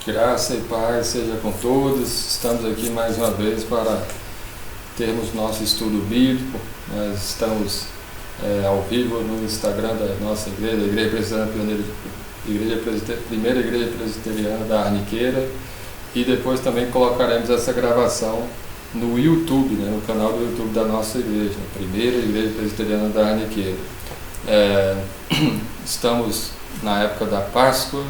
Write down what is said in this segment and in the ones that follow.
Graça e paz seja com todos. Estamos aqui mais uma vez para termos nosso estudo bíblico. Nós estamos ao vivo no Instagram da nossa igreja, a Igreja Presbiteriana Pioneira, Primeira Igreja Presbiteriana da Arniqueira, e depois também colocaremos essa gravação no YouTube, no canal do YouTube da nossa igreja, a Primeira Igreja Presbiteriana da Arniqueira. Estamos na época da Páscoa,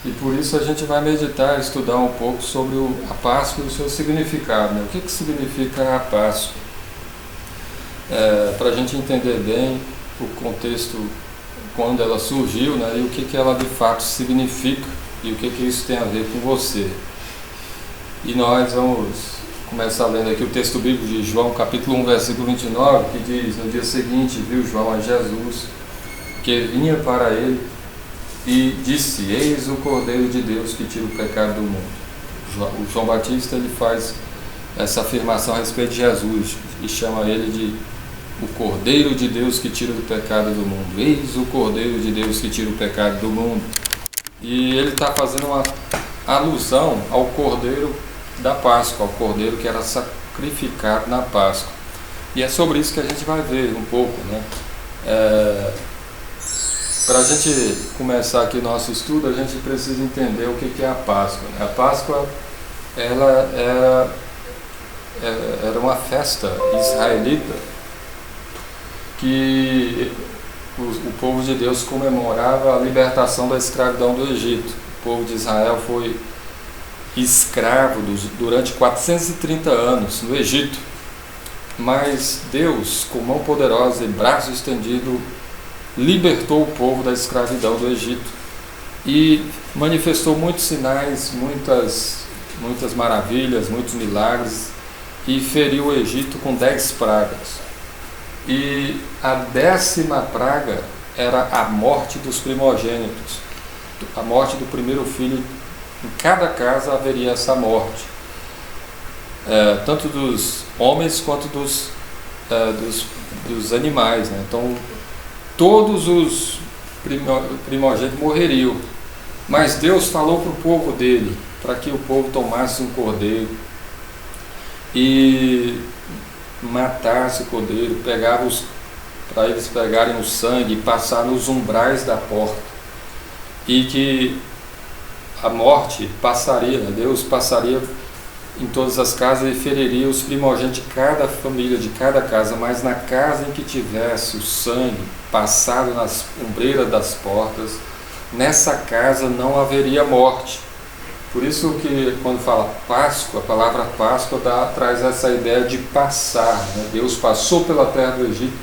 e por isso a gente vai meditar, estudar um pouco sobre a Páscoa e o seu significado. O que significa a Páscoa? Para a gente entender bem o contexto, quando ela surgiu, e o que ela de fato significa, e o que isso tem a ver com você. E nós vamos começar lendo aqui o texto bíblico de João, capítulo 1, versículo 29, que diz: no dia seguinte viu João a Jesus, que vinha para ele, e disse: eis o Cordeiro de Deus que tira o pecado do mundo. O João Batista ele faz essa afirmação a respeito de Jesus e chama ele de o Cordeiro de Deus que tira o pecado do mundo. Eis o Cordeiro de Deus que tira o pecado do mundo. E ele está fazendo uma alusão ao Cordeiro da Páscoa, ao Cordeiro que era sacrificado na Páscoa. E é sobre isso que a gente vai ver um pouco, Para a gente começar aqui nosso estudo, a gente precisa entender o que é a Páscoa. A Páscoa ela era uma festa israelita que o povo de Deus comemorava a libertação da escravidão do Egito. O povo de Israel foi escravo durante 430 anos no Egito, mas Deus, com mão poderosa e braço estendido, libertou o povo da escravidão do Egito e manifestou muitos sinais, muitas maravilhas, muitos milagres, e feriu o Egito com 10 pragas. E a 10ª praga era a morte dos primogênitos, a morte do primeiro filho. Em cada casa haveria essa morte, tanto dos homens quanto dos animais, Então todos os primogênitos morreriam, mas Deus falou para o povo dele, para que o povo tomasse um cordeiro e matasse o cordeiro, para eles pegarem o sangue e passar nos umbrais da porta, e que a morte passaria, Deus passaria em todas as casas e feriria os primogênitos de cada família, de cada casa, mas na casa em que tivesse o sangue passado nas ombreiras das portas, nessa casa não haveria morte. Por isso que quando fala Páscoa, a palavra Páscoa traz essa ideia de passar, Deus passou pela terra do Egito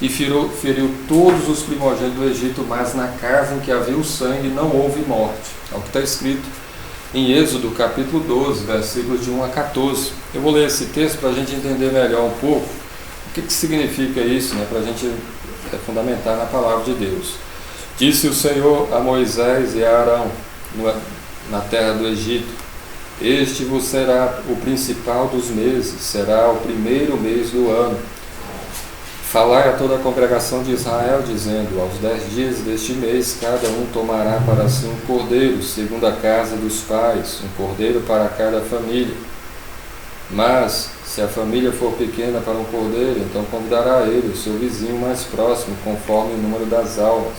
e feriu todos os primogênitos do Egito, mas na casa em que havia o sangue não houve morte. É o que está escrito em Êxodo capítulo 12, versículos de 1 a 14. Eu vou ler esse texto para a gente entender melhor um pouco o que significa isso, para a gente fundamentar na palavra de Deus. Disse o Senhor a Moisés e a Arão na terra do Egito: este vos será o principal dos meses, será o primeiro mês do ano. Falai a toda a congregação de Israel, dizendo: aos 10 dias deste mês, cada um tomará para si um cordeiro, segundo a casa dos pais, um cordeiro para cada família. Mas, se a família for pequena para um cordeiro, então convidará ele o seu vizinho mais próximo, conforme o número das almas,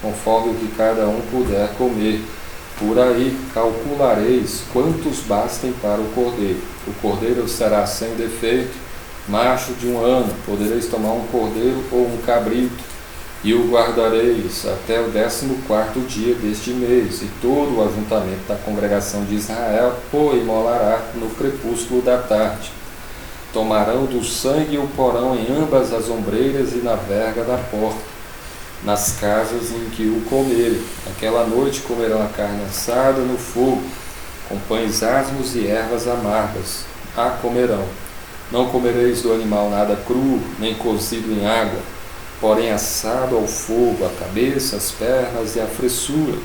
conforme o que cada um puder comer. Por aí calculareis quantos bastem para o cordeiro. O cordeiro será sem defeito, macho de 1 ano. Podereis tomar um cordeiro ou um cabrito, e o guardareis até o 14º dia deste mês, e todo o ajuntamento da congregação de Israel o imolará no crepúsculo da tarde. Tomarão do sangue e o porão em ambas as ombreiras e na verga da porta, nas casas em que o comerem. Aquela noite comerão a carne assada no fogo, com pães asmos e ervas amargas a comerão. Não comereis do animal nada cru, nem cozido em água, porém assado ao fogo, a cabeça, as pernas e a fressura.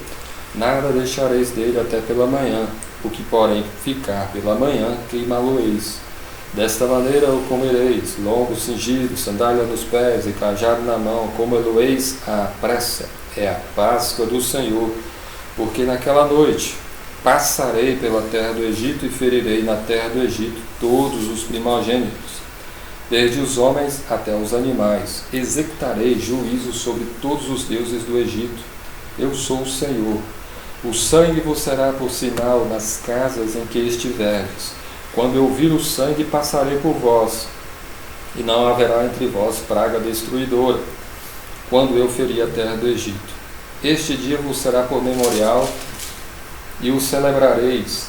Nada deixareis dele até pela manhã, o que porém ficar pela manhã, queimá-lo-eis. Desta maneira o comereis, longo cingido, sandália nos pés e cajado na mão, comê-lo-eis à pressa. É a Páscoa do Senhor, porque naquela noite passarei pela terra do Egito e ferirei na terra do Egito todos os primogênitos, desde os homens até os animais. Executarei juízo sobre todos os deuses do Egito. Eu sou o Senhor. O sangue vos será por sinal nas casas em que estiverdes. Quando eu vir o sangue, passarei por vós, e não haverá entre vós praga destruidora, quando eu ferir a terra do Egito. Este dia vos será por memorial, e o celebrareis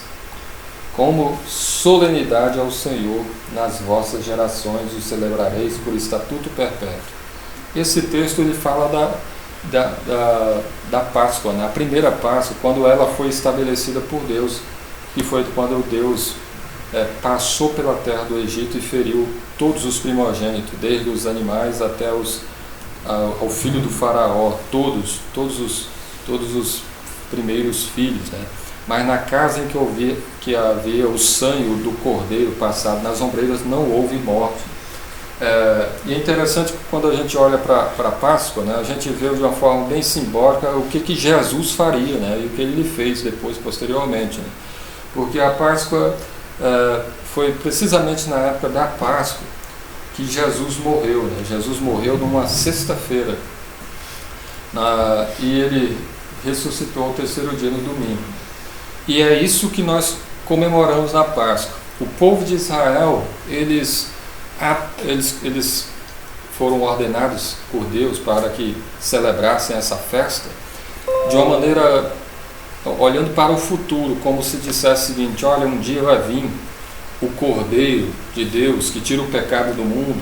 como solenidade ao Senhor nas vossas gerações, o celebrareis por estatuto perpétuo. Esse texto ele fala da Páscoa, né? A primeira Páscoa, quando ela foi estabelecida por Deus, que foi quando Deus passou pela terra do Egito e feriu todos os primogênitos, desde os animais até ao filho do faraó, todos os primeiros filhos, né? Mas na casa em que havia o sangue do cordeiro passado nas ombreiras, não houve morte. E é interessante que quando a gente olha para a Páscoa, né, a gente vê de uma forma bem simbólica o que Jesus faria, né, e o que ele fez depois, posteriormente. Né? Porque a Páscoa foi precisamente na época da Páscoa que Jesus morreu. Né? Jesus morreu numa sexta-feira e ele ressuscitou ao terceiro dia, no domingo. E é isso que nós comemoramos na Páscoa. O povo de Israel, eles foram ordenados por Deus para que celebrassem essa festa de uma maneira, olhando para o futuro, como se dissesse o seguinte: olha, um dia vai vir o Cordeiro de Deus que tira o pecado do mundo,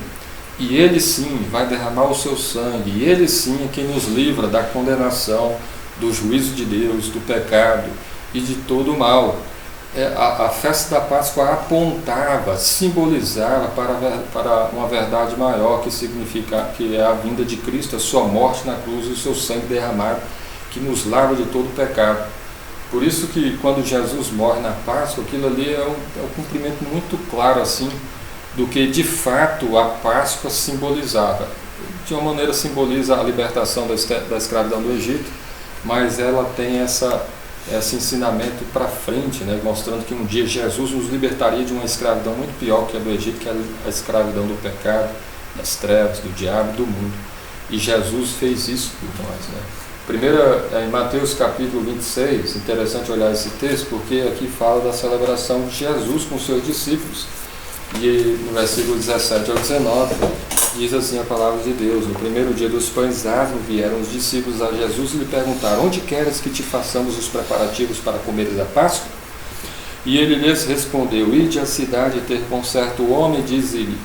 e ele sim vai derramar o seu sangue, e ele sim é quem nos livra da condenação, do juízo de Deus, do pecado e de todo o mal. A festa da Páscoa apontava, simbolizava para uma verdade maior, que é a vinda de Cristo, a sua morte na cruz e o seu sangue derramado, que nos lava de todo o pecado. Por isso que quando Jesus morre na Páscoa, aquilo ali é um cumprimento muito claro assim do que de fato a Páscoa simbolizava. De uma maneira simboliza a libertação da escravidão do Egito, mas ela tem esse ensinamento para frente, né, mostrando que um dia Jesus nos libertaria de uma escravidão muito pior que a do Egito, que é a escravidão do pecado, das trevas, do diabo, do mundo. E Jesus fez isso por nós. Né? Primeiro, em Mateus capítulo 26, interessante olhar esse texto, porque aqui fala da celebração de Jesus com seus discípulos. E no versículo 17 ao 19, diz assim a palavra de Deus: no primeiro dia dos pães asmos vieram os discípulos a Jesus e lhe perguntaram: onde queres que te façamos os preparativos para comeres a Páscoa? E ele lhes respondeu: ide à cidade ter com certo homem, e diz-lhe: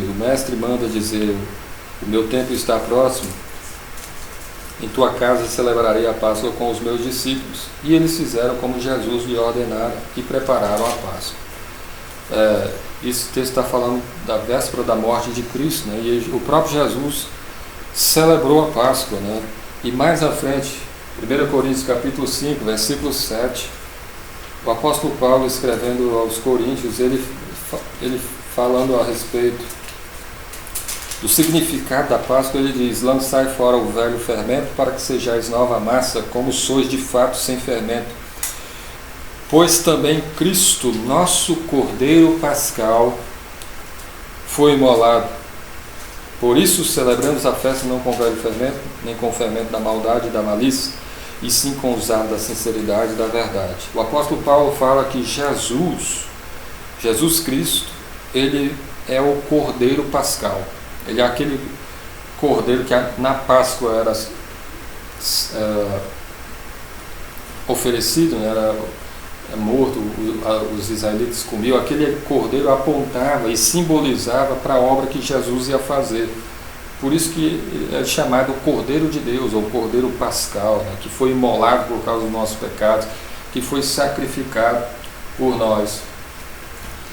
o mestre manda dizer, o meu tempo está próximo, em tua casa celebrarei a Páscoa com os meus discípulos. E eles fizeram como Jesus lhe ordenara e prepararam a Páscoa. Esse texto está falando da véspera da morte de Cristo, né? E o próprio Jesus celebrou a Páscoa, né? E mais à frente, 1 Coríntios capítulo 5, versículo 7, o apóstolo Paulo, escrevendo aos Coríntios, ele falando a respeito do significado da Páscoa, ele diz: lançai fora o velho fermento, para que sejais nova massa, como sois de fato sem fermento. Pois também Cristo, nosso Cordeiro Pascal, foi imolado. Por isso celebramos a festa não com velho fermento, nem com o fermento da maldade e da malícia, e sim com o zelo da sinceridade e da verdade. O apóstolo Paulo fala que Jesus Cristo, ele é o Cordeiro Pascal. Ele é aquele cordeiro que na Páscoa era oferecido, né, era morto, os israelitas comiam. Aquele cordeiro apontava e simbolizava para a obra que Jesus ia fazer. Por isso que é chamado Cordeiro de Deus, ou Cordeiro Pascal, né, que foi imolado por causa dos nossos pecados, que foi sacrificado por nós.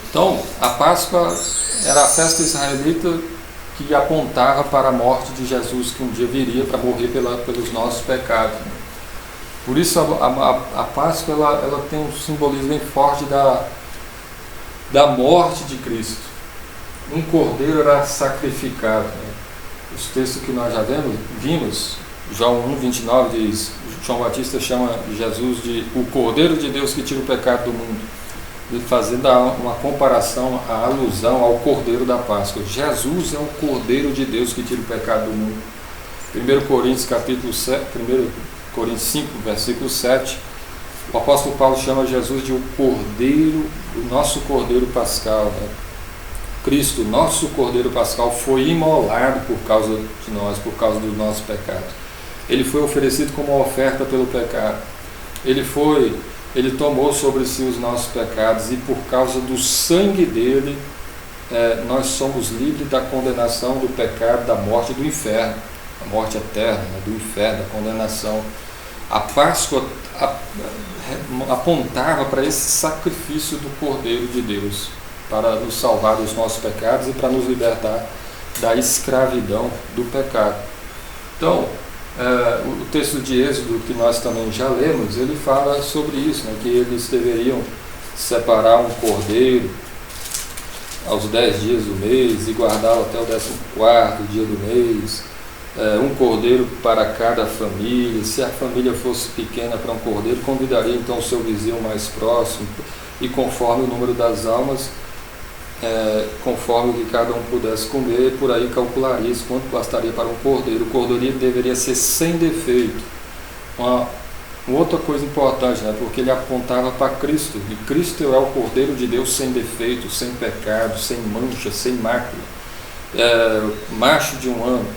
Então, a Páscoa era a festa israelita que apontava para a morte de Jesus, que um dia viria para morrer pelos nossos pecados. Por isso a Páscoa ela tem um simbolismo bem forte da morte de Cristo. Um cordeiro era sacrificado. Né? Os textos que nós já vimos, João 1,29 diz: João Batista chama Jesus de o Cordeiro de Deus que tira o pecado do mundo, fazendo uma comparação, a alusão ao Cordeiro da Páscoa. Jesus é o Cordeiro de Deus que tira o pecado do mundo. 1 Coríntios, capítulo 7, 1 Coríntios 5, versículo 7, o apóstolo Paulo chama Jesus de o Cordeiro, o nosso Cordeiro Pascal, né? Cristo, nosso Cordeiro Pascal, foi imolado por causa de nós, por causa dos nossos pecados. Ele foi oferecido como uma oferta pelo pecado. Ele tomou sobre si os nossos pecados, e por causa do sangue dele, nós somos livres da condenação, do pecado, da morte e do inferno, a morte eterna, né? Do inferno, da condenação. A Páscoa apontava para esse sacrifício do Cordeiro de Deus, para nos salvar dos nossos pecados e para nos libertar da escravidão do pecado. Então, o texto de Êxodo, que nós também já lemos, ele fala sobre isso, né, que eles deveriam separar um cordeiro aos 10 dias do mês e guardá-lo até o 14º dia do mês, um cordeiro para cada família. Se a família fosse pequena para um cordeiro, convidaria então o seu vizinho mais próximo, e conforme o número das almas, conforme o que cada um pudesse comer, por aí calcularia isso, quanto bastaria para um cordeiro. O cordeiro deveria ser sem defeito. Uma outra coisa importante, né, porque ele apontava para Cristo, e Cristo é o Cordeiro de Deus sem defeito, sem pecado, sem mancha, sem mácula, macho de um ano.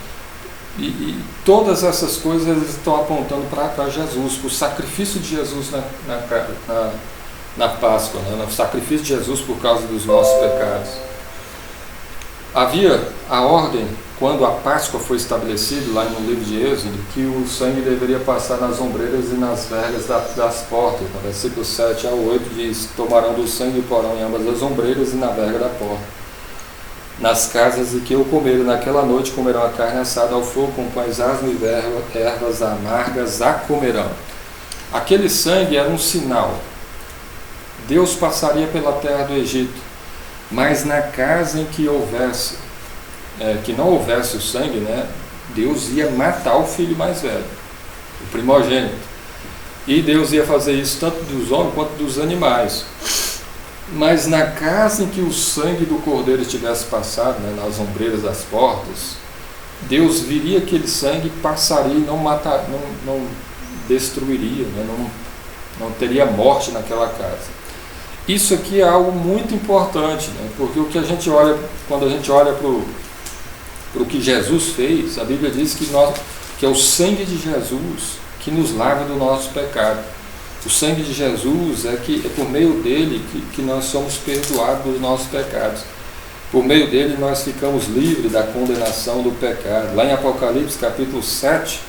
E todas essas coisas eles estão apontando para Jesus, para o sacrifício de Jesus na Páscoa, né? No sacrifício de Jesus por causa dos nossos pecados. Havia a ordem, quando a Páscoa foi estabelecida, lá no livro de Êxodo, que o sangue deveria passar nas ombreiras e nas vergas das portas. No versículo 7 ao 8 diz: tomarão do sangue e porão em ambas as ombreiras e na verga da porta. Nas casas em que eu comerem naquela noite, comerão a carne assada ao fogo, com pães asmos e ervas amargas a comerão. Aquele sangue era um sinal. Deus passaria pela terra do Egito, mas na casa em que houvesse, que não houvesse o sangue, né, Deus ia matar o filho mais velho, o primogênito. E Deus ia fazer isso tanto dos homens quanto dos animais. Mas na casa em que o sangue do cordeiro estivesse passado, né, nas ombreiras das portas, Deus viria aquele sangue, passaria e não destruiria, né, não teria morte naquela casa. Isso aqui é algo muito importante, né, porque o que a gente olha, quando a gente olha para o que Jesus fez, a Bíblia diz que é o sangue de Jesus que nos lava do nosso pecado. O sangue de Jesus é por meio dele que nós somos perdoados dos nossos pecados. Por meio dele nós ficamos livres da condenação do pecado. Lá em Apocalipse capítulo 7,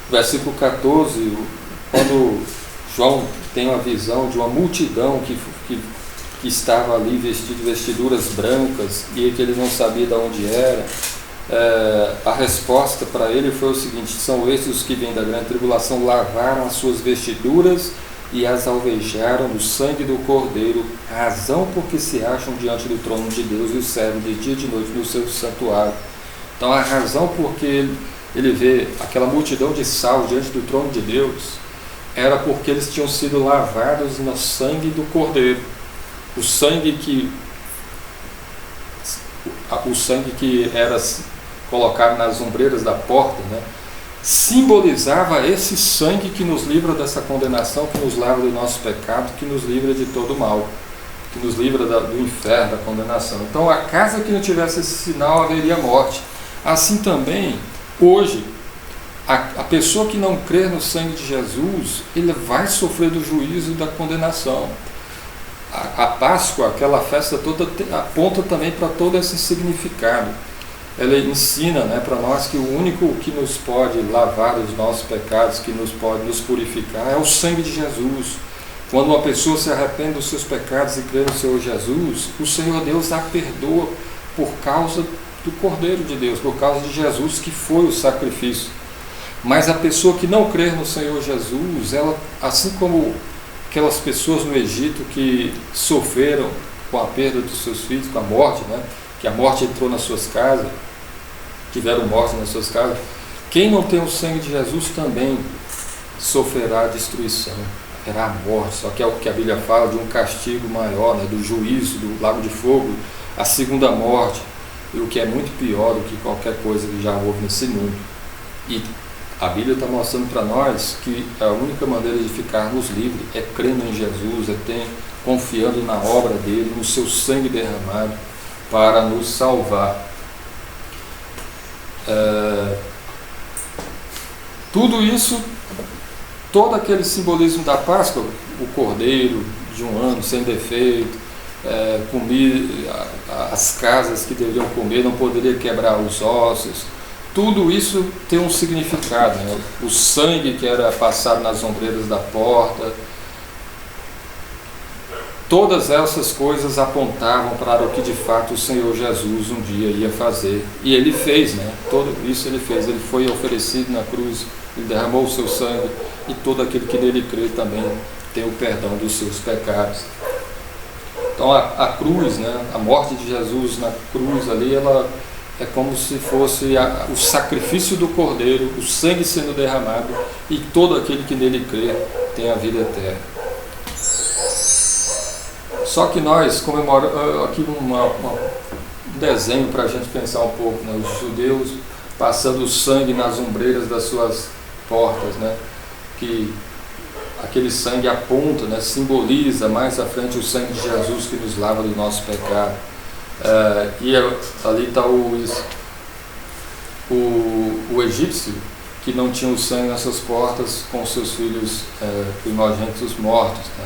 versículo 14, quando João tem uma visão de uma multidão que estava ali vestido de vestiduras brancas e que ele não sabia de onde era, a resposta para ele foi o seguinte: são estes os que vêm da grande tribulação, lavaram as suas vestiduras e as alvejaram do sangue do Cordeiro, razão porque se acham diante do trono de Deus e o servem de dia e de noite no seu santuário. Então a razão porque ele vê aquela multidão de salvos diante do trono de Deus era porque eles tinham sido lavados no sangue do Cordeiro. O sangue que era colocado nas ombreiras da porta, né, simbolizava esse sangue que nos livra dessa condenação, que nos lava do nosso pecado, que nos livra de todo mal, que nos livra do inferno, da condenação. Então a casa que não tivesse esse sinal haveria morte. Assim também, hoje, a pessoa que não crer no sangue de Jesus, ele vai sofrer do juízo e da condenação. A Páscoa, aquela festa toda, aponta também para todo esse significado. Ela ensina, né, para nós que o único que nos pode lavar os nossos pecados, que nos pode nos purificar, é o sangue de Jesus. Quando uma pessoa se arrepende dos seus pecados e crê no Senhor Jesus, o Senhor Deus a perdoa por causa do Cordeiro de Deus, por causa de Jesus, que foi o sacrifício. Mas a pessoa que não crê no Senhor Jesus, ela, assim como aquelas pessoas no Egito que sofreram com a perda dos seus filhos, com a morte, né, que a morte entrou nas suas casas, tiveram morte nas suas casas, quem não tem o sangue de Jesus também sofrerá destruição, haverá morte. Só que é o que a Bíblia fala de um castigo maior, né, do juízo, do lago de fogo, a segunda morte, e o que é muito pior do que qualquer coisa que já houve nesse mundo. E a Bíblia está mostrando para nós que a única maneira de ficarmos livres é crendo em Jesus, confiando na obra dele, no seu sangue derramado para nos salvar. Tudo isso, todo aquele simbolismo da Páscoa, o cordeiro de um ano sem defeito, as casas que deveriam comer, não poderia quebrar os ossos, tudo isso tem um significado, né? O sangue que era passado nas ombreiras da porta, todas essas coisas apontavam para o que de fato o Senhor Jesus um dia ia fazer. E ele fez, né? Tudo isso ele fez. Ele foi oferecido na cruz, ele derramou o seu sangue, e todo aquele que nele crê também tem o perdão dos seus pecados. Então a cruz, né? A morte de Jesus na cruz ali, ela é como se fosse o sacrifício do Cordeiro, o sangue sendo derramado, e todo aquele que nele crê tem a vida eterna. Só que nós comemoramos aqui um desenho para a gente pensar um pouco, né? Os judeus passando o sangue nas ombreiras das suas portas, né? Que aquele sangue aponta, né? Simboliza mais à frente o sangue de Jesus que nos lava do nosso pecado. E ali está o egípcio que não tinha o sangue nas suas portas com seus filhos primogênitos mortos, né?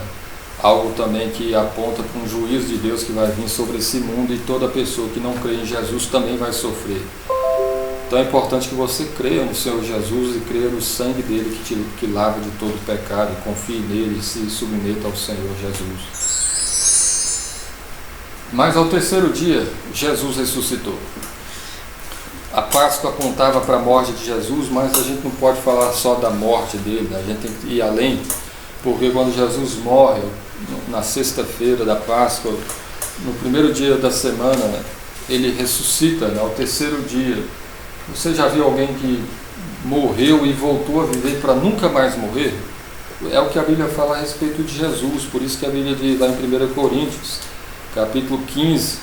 Algo também que aponta para um juízo de Deus que vai vir sobre esse mundo, e toda pessoa que não crê em Jesus também vai sofrer. Então é importante que você creia no Senhor Jesus e creia no sangue dele que lava de todo pecado, e confie nele e se submeta ao Senhor Jesus. Mas ao terceiro dia, Jesus ressuscitou. A Páscoa apontava para a morte de Jesus, mas a gente não pode falar só da morte dele, né? A gente tem que ir além, porque quando Jesus morre, na sexta-feira da Páscoa, no primeiro dia da semana, ele ressuscita, né? Ao terceiro dia. Você já viu alguém que morreu e voltou a viver para nunca mais morrer? É o que a Bíblia fala a respeito de Jesus. Por isso que a Bíblia diz lá em 1 Coríntios, capítulo 15,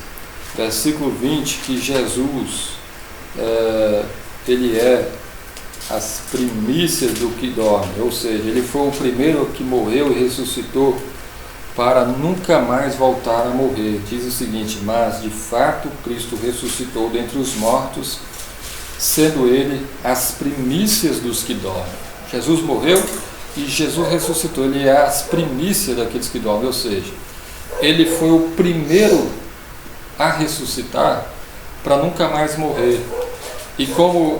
versículo 20, que Jesus, ele é as primícias do que dorme, ou seja, ele foi o primeiro que morreu e ressuscitou para nunca mais voltar a morrer. Diz o seguinte: mas de fato Cristo ressuscitou dentre os mortos, sendo ele as primícias dos que dormem. Jesus morreu e Jesus ressuscitou, ele é as primícias daqueles que dormem, ou seja, ele foi o primeiro a ressuscitar para nunca mais morrer. E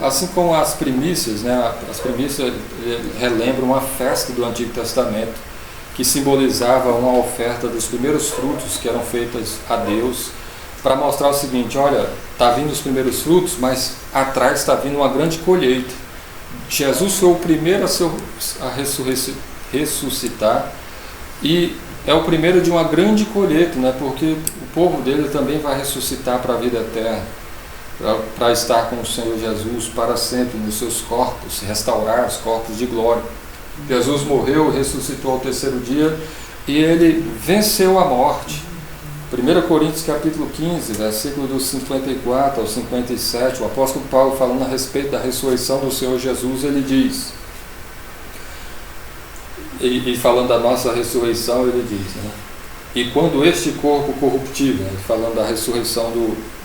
assim como as primícias, né, as primícias relembram uma festa do Antigo Testamento, que simbolizava uma oferta dos primeiros frutos que eram feitas a Deus, para mostrar o seguinte: olha, está vindo os primeiros frutos, mas atrás está vindo uma grande colheita. Jesus foi o primeiro a ressuscitar, e é o primeiro de uma grande colheita, né, porque o povo dele também vai ressuscitar para a vida eterna, para estar com o Senhor Jesus para sempre nos seus corpos, restaurar os corpos de glória. Jesus morreu, ressuscitou ao terceiro dia, e ele venceu a morte. 1 Coríntios capítulo 15, versículo dos 54 ao 57, o apóstolo Paulo, falando a respeito da ressurreição do Senhor Jesus, ele diz, e falando da nossa ressurreição, ele diz, né? E quando este corpo corruptível, né, falando da ressurreição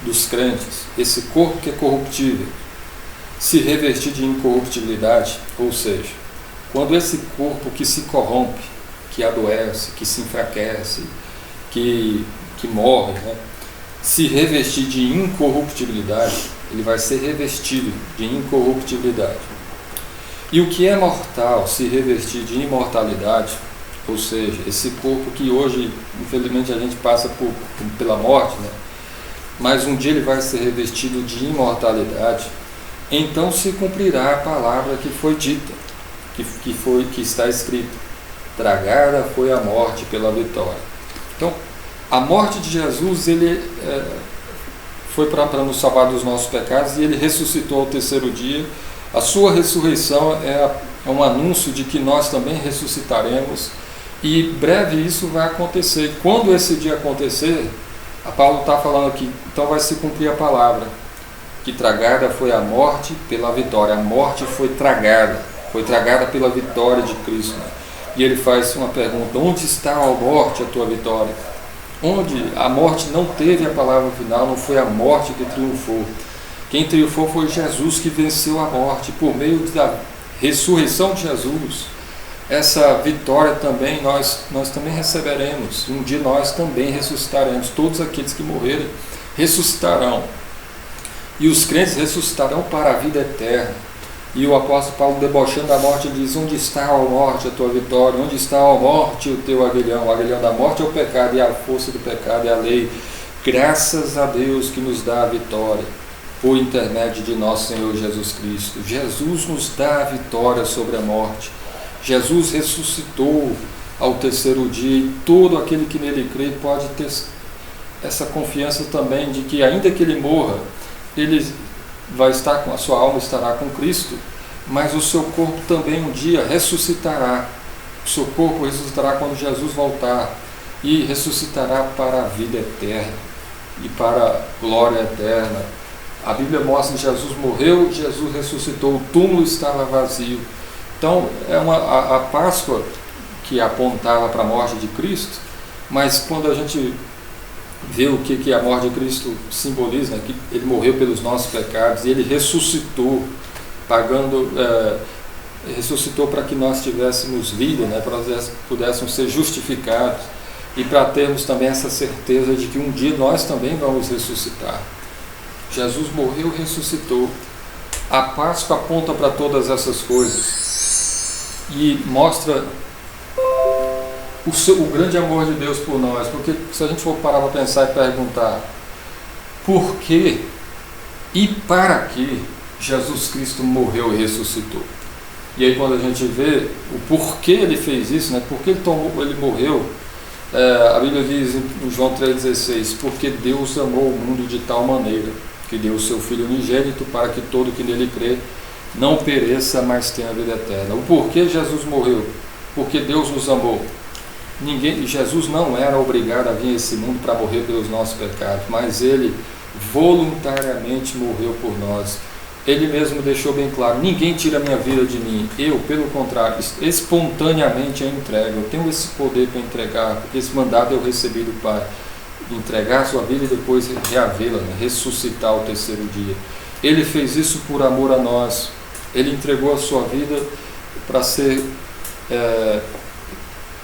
dos crentes, esse corpo que é corruptível, se revestir de incorruptibilidade, ou seja, quando esse corpo que se corrompe, que adoece, que se enfraquece, que morre, né, se revestir de incorruptibilidade, ele vai ser revestido de incorruptibilidade. E o que é mortal se revestir de imortalidade, ou seja, esse corpo que hoje, infelizmente, a gente passa pela morte, né, mas um dia ele vai ser revestido de imortalidade, então se cumprirá a palavra que foi dita, que está escrito: tragada foi a morte pela vitória. Então, a morte de Jesus, ele foi para nos salvar dos nossos pecados, e ele ressuscitou ao terceiro dia, A sua ressurreição é um anúncio de que nós também ressuscitaremos, e breve isso vai acontecer. Quando esse dia acontecer, a Paulo está falando aqui, então vai se cumprir a palavra, que tragada foi a morte pela vitória. A morte foi tragada pela vitória de Cristo. E ele faz uma pergunta: onde está, ó morte, a tua vitória? Onde a morte não teve a palavra final, não foi a morte que triunfou. Quem triunfou foi Jesus, que venceu a morte por meio da ressurreição de Jesus. Essa vitória também nós também receberemos. Um dia nós também ressuscitaremos. Todos aqueles que morreram ressuscitarão. E os crentes ressuscitarão para a vida eterna. E o apóstolo Paulo, debochando da morte, diz: onde está, ó morte, a tua vitória? Onde está, ó morte, o teu aguilhão? O aguilhão da morte é o pecado, e a força do pecado é a lei. Graças a Deus que nos dá a vitória por intermédio de nosso Senhor Jesus Cristo. Jesus nos dá a vitória sobre a morte. Jesus ressuscitou ao terceiro dia, e todo aquele que nele crê pode ter essa confiança também de que, ainda que ele morra, ele vai estar com a sua alma, estará com Cristo, mas o seu corpo também um dia ressuscitará. O seu corpo ressuscitará quando Jesus voltar, e ressuscitará para a vida eterna e para a glória eterna. A Bíblia mostra que Jesus morreu, Jesus ressuscitou, o túmulo estava vazio. Então, a Páscoa que apontava para a morte de Cristo, mas quando a gente vê o que a morte de Cristo simboliza, né, que ele morreu pelos nossos pecados, e ele ressuscitou, ressuscitou para que nós tivéssemos vida, né, para nós pudéssemos ser justificados, e para termos também essa certeza de que um dia nós também vamos ressuscitar. Jesus morreu e ressuscitou. A Páscoa aponta para todas essas coisas e mostra o grande amor de Deus por nós. Porque se a gente for parar para pensar e perguntar por que e para que Jesus Cristo morreu e ressuscitou, e aí quando a gente vê o porquê ele fez isso, né, porque ele morreu, a Bíblia diz em João 3,16: porque Deus amou o mundo de tal maneira que deu o seu Filho unigênito, para que todo que nele crê não pereça, mas tenha a vida eterna. O porquê Jesus morreu? Porque Deus nos amou. Jesus não era obrigado a vir a esse mundo para morrer pelos nossos pecados, mas ele voluntariamente morreu por nós. Ele mesmo deixou bem claro: ninguém tira a minha vida de mim, eu, pelo contrário, espontaneamente a entrego. Eu tenho esse poder para entregar, porque esse mandato eu recebi do Pai, entregar a sua vida e depois reavê-la, né? Ressuscitar ao terceiro dia. Ele fez isso por amor a nós. Ele entregou a sua vida para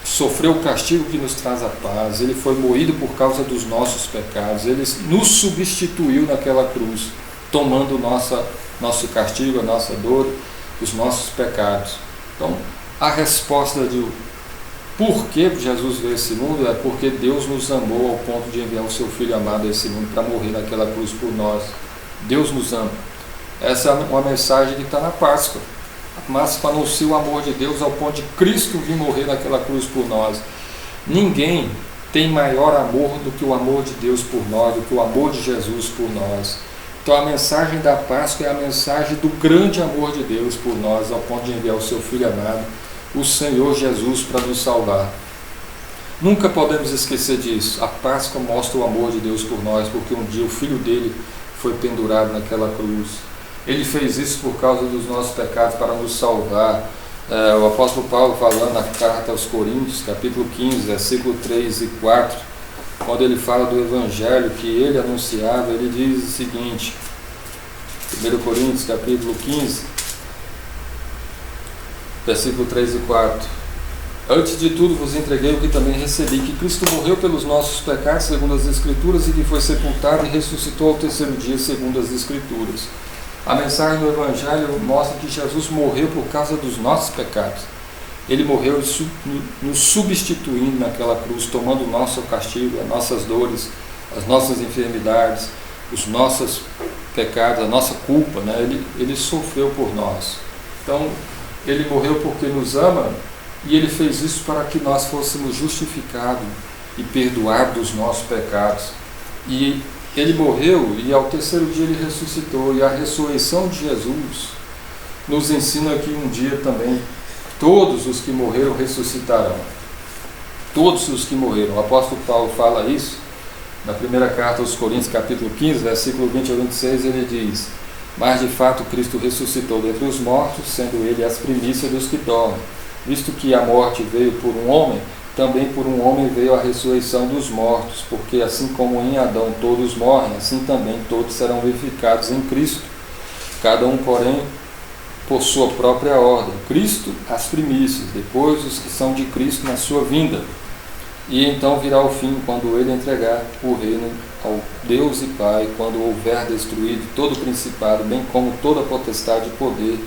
sofrer o castigo que nos traz a paz. Ele foi moído por causa dos nossos pecados. Ele nos substituiu naquela cruz, tomando nosso castigo, a nossa dor, os nossos pecados. Então, a resposta de por que Jesus veio a esse mundo é porque Deus nos amou ao ponto de enviar o seu Filho amado a esse mundo para morrer naquela cruz por nós. Deus nos ama. Essa é uma mensagem que está na Páscoa. A Páscoa anuncia o amor de Deus ao ponto de Cristo vir morrer naquela cruz por nós. Ninguém tem maior amor do que o amor de Deus por nós, do que o amor de Jesus por nós. Então a mensagem da Páscoa é a mensagem do grande amor de Deus por nós, ao ponto de enviar o seu Filho amado, o Senhor Jesus, para nos salvar. Nunca podemos esquecer disso. A Páscoa mostra o amor de Deus por nós, porque um dia o Filho dele foi pendurado naquela cruz. Ele fez isso por causa dos nossos pecados, para nos salvar. O apóstolo Paulo, falando na carta aos Coríntios, capítulo 15, versículo 3 e 4, quando ele fala do evangelho que ele anunciava, ele diz o seguinte: 1 Coríntios capítulo 15, versículo 3 e 4: antes de tudo vos entreguei o que também recebi, que Cristo morreu pelos nossos pecados segundo as Escrituras, e que foi sepultado e ressuscitou ao terceiro dia segundo as Escrituras. A mensagem do evangelho mostra que Jesus morreu por causa dos nossos pecados. Ele morreu nos substituindo naquela cruz, tomando o nosso castigo, as nossas dores, as nossas enfermidades, os nossos pecados, a nossa culpa, né? Ele sofreu por nós. Então, ele morreu porque nos ama, e ele fez isso para que nós fôssemos justificados e perdoados dos nossos pecados. E ele morreu, e ao terceiro dia ele ressuscitou, e a ressurreição de Jesus nos ensina que um dia também todos os que morreram ressuscitarão. Todos os que morreram. O apóstolo Paulo fala isso na primeira carta aos Coríntios, capítulo 15, versículo 20 a 26, ele diz: mas de fato Cristo ressuscitou dentre os mortos, sendo ele as primícias dos que dormem. Visto que a morte veio por um homem, também por um homem veio a ressurreição dos mortos, porque assim como em Adão todos morrem, assim também todos serão vivificados em Cristo. Cada um, porém, por sua própria ordem. Cristo as primícias, depois os que são de Cristo na sua vinda. E então virá o fim, quando ele entregar o reino ao Deus e Pai, quando houver destruído todo o principado, bem como toda a potestade e poder,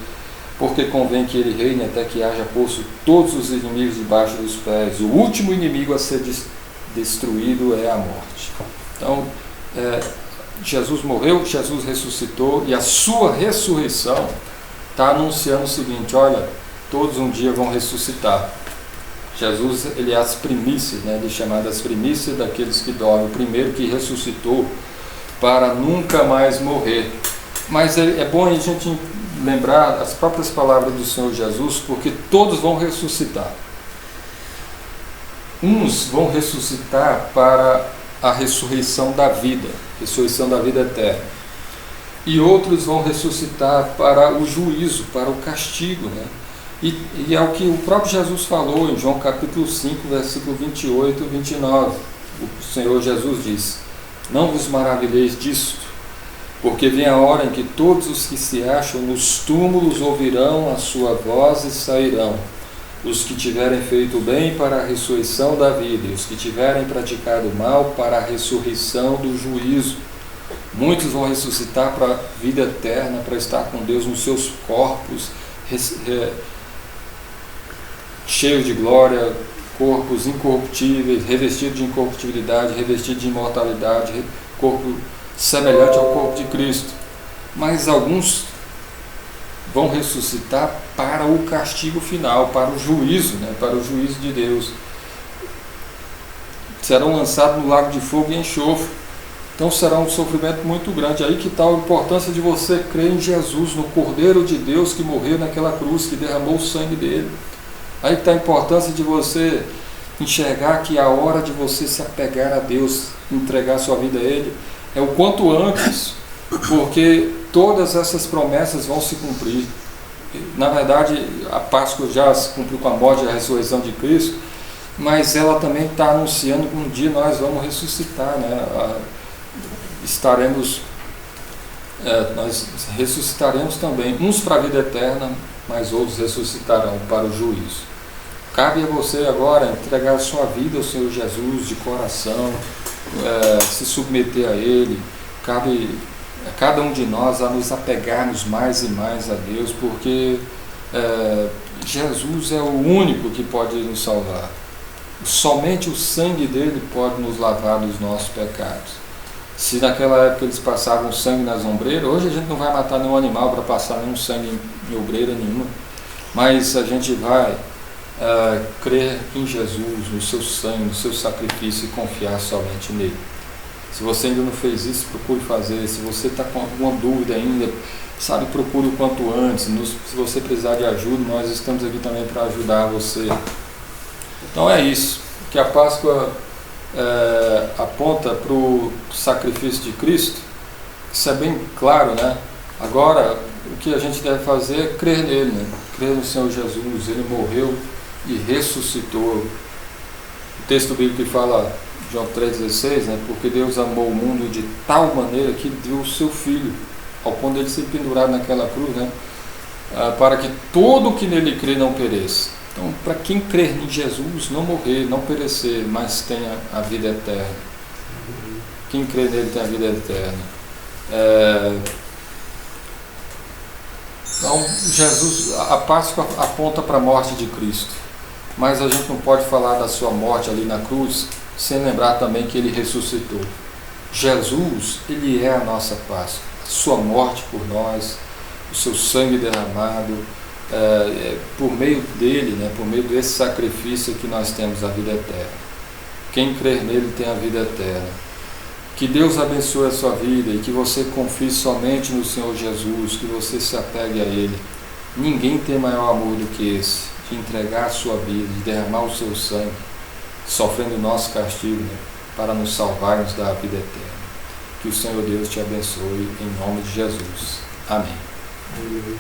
porque convém que ele reine até que haja posto todos os inimigos debaixo dos pés. O último inimigo a ser destruído é a morte. Então, Jesus morreu, Jesus ressuscitou, e a sua ressurreição está anunciando o seguinte: olha, todos um dia vão ressuscitar. Jesus, ele é as primícias, né? Ele é chamado as primícias daqueles que dormem, o primeiro que ressuscitou para nunca mais morrer. Mas é bom a gente lembrar as próprias palavras do Senhor Jesus, porque todos vão ressuscitar. Uns vão ressuscitar para a ressurreição da vida eterna. E outros vão ressuscitar para o juízo, para o castigo, né? E é o que o próprio Jesus falou em João capítulo 5, versículo 28 e 29. O Senhor Jesus diz: não vos maravilheis disto, porque vem a hora em que todos os que se acham nos túmulos ouvirão a sua voz e sairão. Os que tiverem feito o bem para a ressurreição da vida, e os que tiverem praticado o mal para a ressurreição do juízo. Muitos vão ressuscitar para a vida eterna, para estar com Deus nos seus corpos, cheios de glória, corpos incorruptíveis, revestidos de incorruptibilidade, revestidos de imortalidade, corpo semelhante ao corpo de Cristo. Mas alguns vão ressuscitar para o castigo final, para o juízo, né? Para o juízo de Deus. Serão lançados no lago de fogo e enxofre. Então será um sofrimento muito grande. Aí que está a importância de você crer em Jesus, no Cordeiro de Deus que morreu naquela cruz, que derramou o sangue dele. Aí que está a importância de você enxergar que a hora de você se apegar a Deus, entregar sua vida a Ele, é o quanto antes, porque todas essas promessas vão se cumprir. Na verdade, a Páscoa já se cumpriu com a morte e a ressurreição de Cristo, mas ela também está anunciando que um dia nós vamos ressuscitar, né? Nós ressuscitaremos também, uns para a vida eterna, mas outros ressuscitarão para o juízo. Cabe a você agora entregar a sua vida ao Senhor Jesus de coração, se submeter a Ele. Cabe a cada um de nós a nos apegarmos mais e mais a Deus, porque Jesus é o único que pode nos salvar. Somente o sangue dele pode nos lavar dos nossos pecados. Se naquela época eles passavam sangue nas ombreiras, hoje a gente não vai matar nenhum animal para passar nenhum sangue em ombreira nenhuma, mas a gente vai crer em Jesus, no seu sangue, no seu sacrifício e confiar somente nele. Se você ainda não fez isso, procure fazer. Se você está com alguma dúvida ainda, procure o quanto antes. Se você precisar de ajuda, nós estamos aqui também para ajudar você. Então é isso, que a Páscoa aponta para o sacrifício de Cristo. Isso é bem claro, né? Agora, o que a gente deve fazer é crer nele, né? Crer no Senhor Jesus. Ele morreu e ressuscitou. O texto bíblico que fala, João 3,16, né? Porque Deus amou o mundo de tal maneira que deu o seu Filho, ao ponto de ele ser pendurado naquela cruz, né? Para que todo que nele crê não pereça. Então, para quem crer em Jesus, não morrer, não perecer, mas tenha a vida eterna. Quem crê nele tem a vida eterna. Então, a Páscoa aponta para a morte de Cristo, mas a gente não pode falar da sua morte ali na cruz sem lembrar também que ele ressuscitou. Jesus, ele é a nossa Páscoa, a sua morte por nós, o seu sangue derramado, por meio dele, né, por meio desse sacrifício que nós temos a vida eterna. Quem crer nele tem a vida eterna. Que Deus abençoe a sua vida e que você confie somente no Senhor Jesus, que você se apegue a Ele. ninguém tem maior amor do que esse, de entregar a sua vida, de derramar o seu sangue, sofrendo o nosso castigo, né, para nos salvar e nos dar a vida eterna. Que o Senhor Deus te abençoe, em nome de Jesus. Amém. Amém.